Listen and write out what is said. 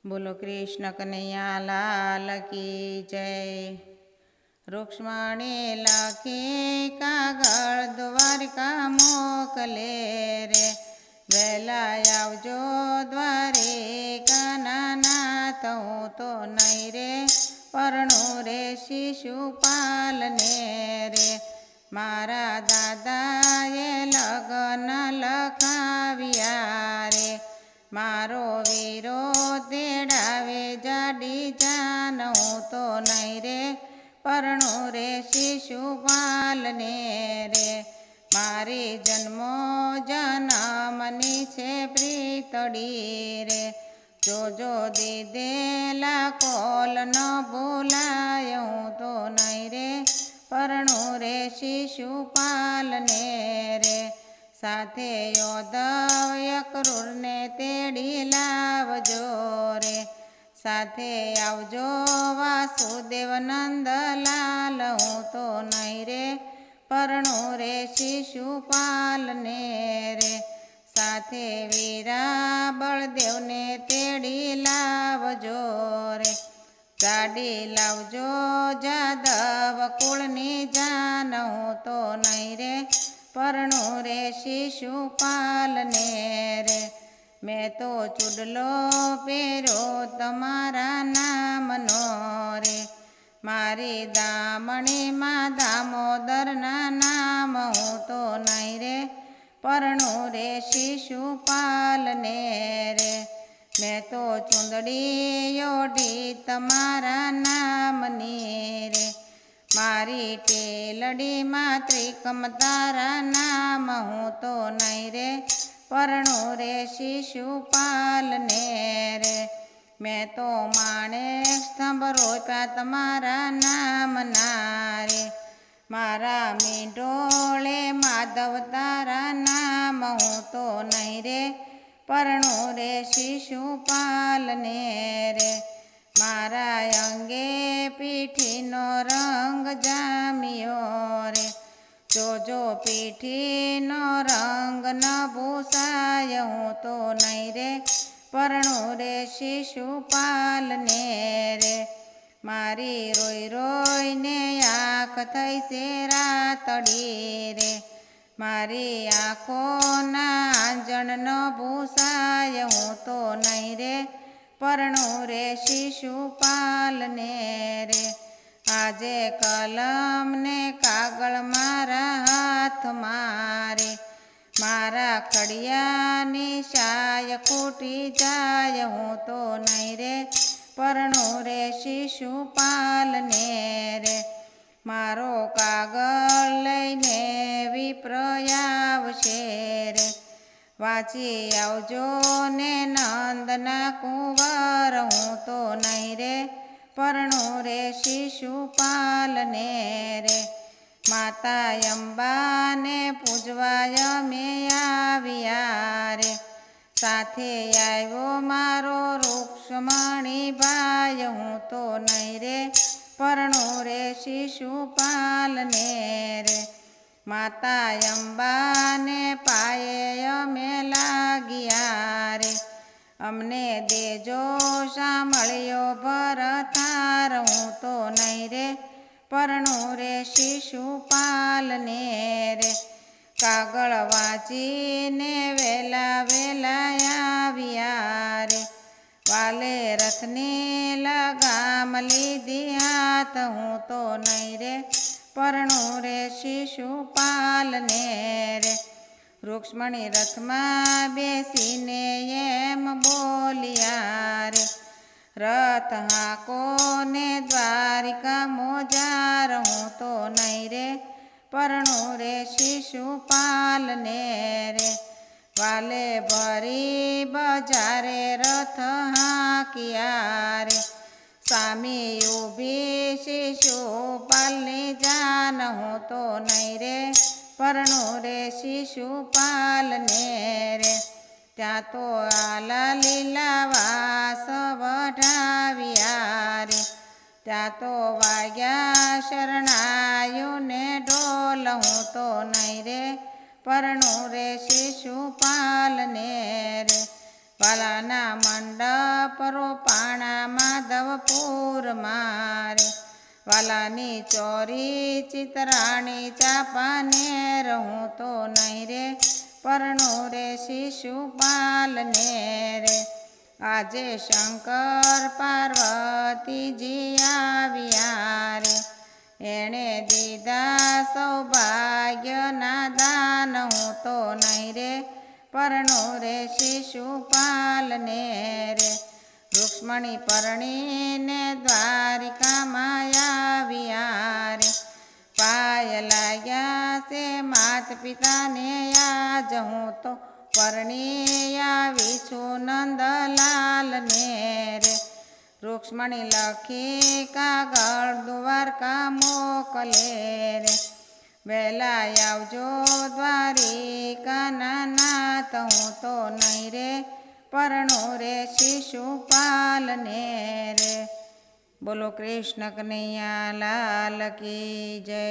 બોલો કૃષ્ણ કનૈયા લાલ કી જય। રૂક્ષ્મણી લખે કાગળ દ્વારકા મોકલે રે, વહેલા આવજો દ્વારિકા નાથ હું તો નહીં રે પરણું રે શિશુપાલને રે। મારા દાદાએ લગ્ન લખાવ્યા રે, મારો વીરો તેડાવે જાડી જાન હું તો નહીં રે પરણું રે શિશુપાલને રે। મારી જન્મો જન્મની છે પ્રીતડી રે, જોજો દીધેલા કોલ ન ભૂલાય હું તો નહીં રે પરણું રે શિશુપાલને રે। સાથે યોદવ ક્રૂરને તેડી લાવજો રે, સાથે આવજો વાસુદેવ નંદલાલ હું તો નહીં રે પરણું રે શિશુપાલને રે। સાથે વીરા બળદેવને તેડી લાવજો રે, ગાડી લાવજો જાદવ કુળની જાન હું તો નહીં રે પરણું રે શિશુપાલને રે। મેં તો ચૂડલો પહેર્યો તમારા નામનો રે, મારી દામણીમાં દામોદરના નામ હું તો નહીં રે પરણું રે શિશુપાલને રે। મેં તો ચૂંદડી ઓઢી તમારા નામની રે, મારી ટેલડીમાં ત્રિકમ તારા નામ હું તો નહીં રે પરણું રે શિશુપાલને રે। મેં તો માણેક સ્તંભ રોપ્યા તમારા નામના રે, મારા મીંઢોળે માધવ તારા નામ હું તો નહીં રે પરણું રે શિશુપાલને રે। મારા અંગે પીઠીનો રંગ જામ્યો રે, જોજો પીઠીનો રંગ ન ભૂસાય હું તો નહીં રે પરણું રે શિશુપાલને રે। મારી રોઈ રોઈને આંખ થઈ છે રાતડી રે, મારી આંખોના આંજણ ન ભૂસાય હું તો નહીં રે પરણું રે શિશુપાલને રે। આજે કલમ ને કાગળ મારા હાથમાં રે, મારા ખડિયાની શાય ખૂટી જાય હું તો નહીં રે પરણું રે શિશુપાલને રે। મારો કાગળ લઈને વિપ્ર આવશે રે, વાંચી આવજો ને નંદના કુંવર હું તો નહીં રે પરણું રે શિશુપાલને રે। માતા અંબાને પૂજવાય અમે આવ્યા રે, સાથે આવ્યો મારો રૂક્ષ્મણી ભાઈ હું તો નહીં રે પરણું રે શિશુપાલને રે। માતા અંબાને પાયે અમે લાગ્યા રે, અમને દેજો સાંભળ્યો ભરથાર હું તો નહીં રે પરણું રે શિશુપાલને રે। કાગળ વાંચીને વેલા વેલા આવ્યા રે, વાલે રથની લગામ લીધી હાથ હું તો નહીં રે પરણું રે શિશુપાલને રે। રૂક્ષ્મણી રથમાં બેસીને એમ બોલ્યા રે, રથ હાકો ને દ્વારિકા મોજાર હું તો નહીં રે પરણું રે શિશુપાલને રે। વાલે ભરી બજારે રથ હાંક્યા રે, સામી ઊભી શિશુપાલની જાન હું તો નહીં રે પરણું રે શિશુપાલને રે। ત્યાં તો આલા લીલા વાસ વઢાવ્યા રે, ત્યાં તો વાગ્યા શરણાયુને ઢોલ હું તો નહીં રે પરણું રે શિશુપાલને રે। વાલાના મંડપ રોપા રાણા માધવપુર મારે વાલાની ચોરી ચિતરાણી ચાપાને રહું તો નહીં રે પરણું રે શિશુપાલને રે આજે શંકર પાર્વતીજી આવ્યા રે એણે દીધા સૌભાગ્યના દાન હું તો નહીં રે પરણું રે શિશુપાલને રે રૂક્ષ્મણી પરણીને દ્વારિકામાં આવ્યા રે પાય લાગ્યા છે માત પિતાને આજ હું તો પરણી આવી છું નંદલાલને રે રૂક્ષ્મણી લખી કાગળ દ્વારકા મોકલે રે વહેલા આવજો દ્વારિકાના નાથ હું તો નહીં રે પરણું રે શિશુપાલને રે બોલો કૃષ્ણ કનૈયા લાલ કી જય।